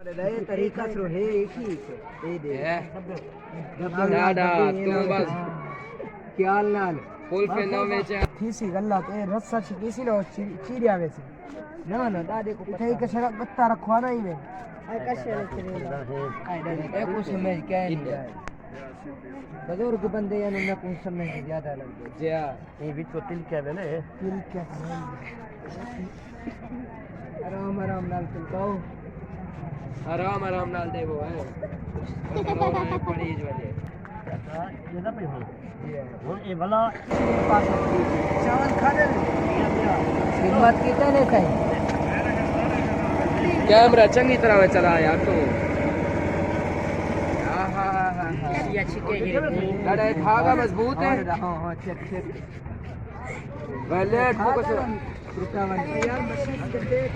ये तरीका सिर्फ है एक ही है दे डाडा तू बस ख्याल नाल फुल पे न वेचा थीसी गल्ला ते रस्सा छिकीसी लो चीरिया वैसे ना ना दादे को पता ही के सड़क बत्ता रखवा नहीं में आई कशे चलेगा आई दादे कुछ समझ क्या नहीं बुजुर्ग बंदे या ना कुछ समझ ज्यादा लगदे जे ये बीच को तिल क्या वेले तिल क्या आराम आराम नाल तिलकाओ आराम आराम नाल दे वो है पड़ीज वाले ये ना पे हो ये भला पास चावल खा ले हिम्मत कितने ने सही कैमरा चंगी तरह में चला यार तू ये अच्छी के डाडा धागा मजबूत है हां हां चेक पहले फोकस यार मशीन के देख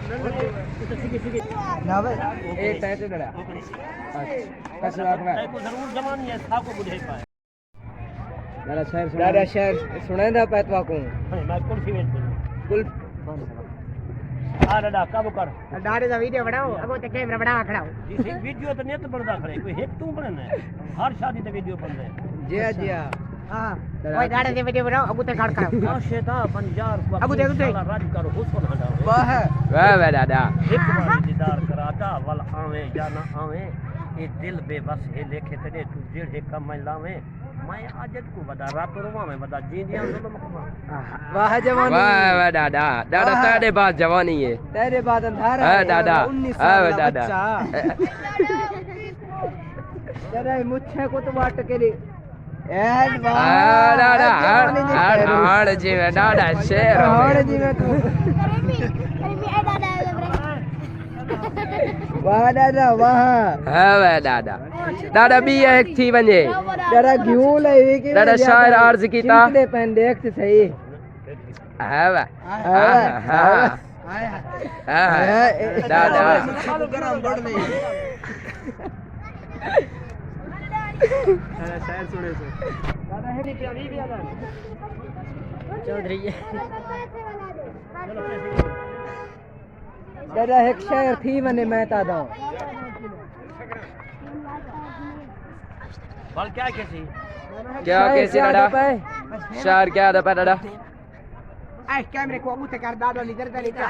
ना भाई ए टैटे डरा अच्छा कैसे रखना है को जरूर जमानी है था को बुझे पाए डाडा शहर सुनेंदा पैतवा को मैं कुल्फी बेच कुल आ डाडा कब कर डाडे दा वीडियो बनाओ अगो ते कैमरा बना खड़ाओ इस वीडियो तो नेत बनदा खड़े कोई एक तू बनना है हर शादी ते वीडियो बनदा है जी हां ओए डाडे दे वीडियो बनाओ अगो ते गाड़ कराओ हां शेता बंजार को अगो ते राज करो हुस्न हटा वाह डाडा एक बार दीदार कराता वल आवे या ना आवे ये दिल बेबस है लेखे तेरे तू जेड़े कम लावे मैं आजत को बता रात रोवा में बता जींदियां जुल्म को वाह जवानी वाह डाडा डाडा तेरे बाद जवानी है तेरे बाद अंधारा हां डाडा हां डाडा तेरे मुच्छे को तो बात के एंड वाह डाडा हां जी में डाडा शेर हां जी में तू वाह दादा वाह वाह डाडा डाडा भी एक थी बने डाडा क्यों ले के डाडा शायर अर्ज कीता दे पेन देख ते सही वाह डाडा गरम बढ़ नहीं शायर सुने से दादा है नहीं प्यारी भी आदा चौधरी दादा एक शायर थी मैंने मैं ता दूं बल क्या कैसी डाडा शायर क्या दा डाडा आई कैमरे को अबू तक कर दादा लीडर दा लीडर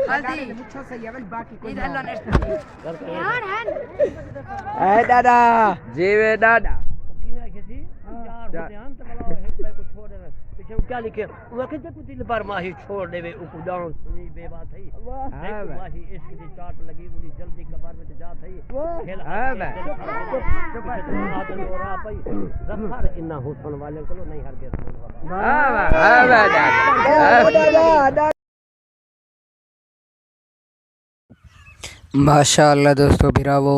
हल्दी मुझे सही है बाकी कोई हेलो नेक्स्ट यार है ए दादा जीवे डाडा किने कैसी यार ध्यान तो बोलाओ है को छोड़ दे पीछे क्या लिखे वो के कुछ दिल पर माही छोड़ देवे उको डाउन सुनी बेबात है वाह माही इश्क दी चाट लगी उनी जल्दी कबार में जा थई खेल हां मैं चुप आदल और आ पई जफर इन्ना हुसन वाले को नहीं हर के दादा माशाअल्लाह दोस्तों भिरावो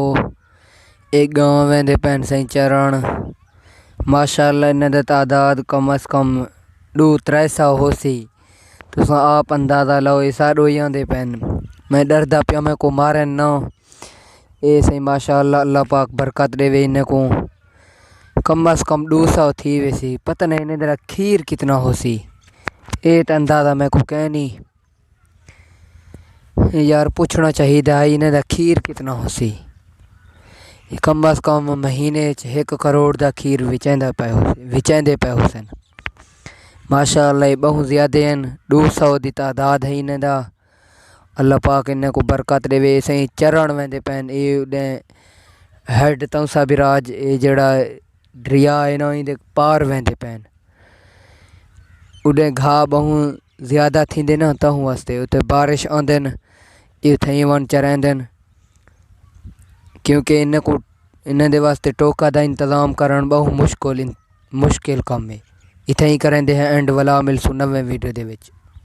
एक गांव वेंदे पैन सही चरण माशाअल्लाह इन्हें दा तादाद कम अज कम 200-300 होसी तुसा आप अंदाज़ा लो ये सारो ही आंदे पैन मैं डरदा पिया मैं को मारे ना ए सही माशाअल्लाह अल्लाह पाक बरकत देवे इन्हें को कम अज कम 200 थी वैसी पता नहीं इन्हें दरा खीर कितना होसी ए तो अंदाज़ा मैं को कह नहीं यार पूछना चाहिए इन्हें दा खीर कितना होसी कम अज कम महीने 1 करोड़ दा खीर विचेंदे पे हुसन माशाअल्लाह ये बहुत ज़्यादा हैं 200 दी तादाद है इन्हें दा अल्लाह पाक इन्हें को बरकत देवे सही चरण वेंदे पैन ये हेड तौसा बिराज ये जड़ा दरिया है ना इधे पार वेंदे पैन उडे घा बहुत ज़्यादा थींदे ना तहु वास्ते उते बारिश आंदन ये थई वन चरेंदन क्योंकि इन्हें दे वास्ते टोका दा इंतज़ाम करन बहुत मुश्किल काम है इतना ही करेंदे हैं एंड वाला मिलसू नवे वीडियो दे विच।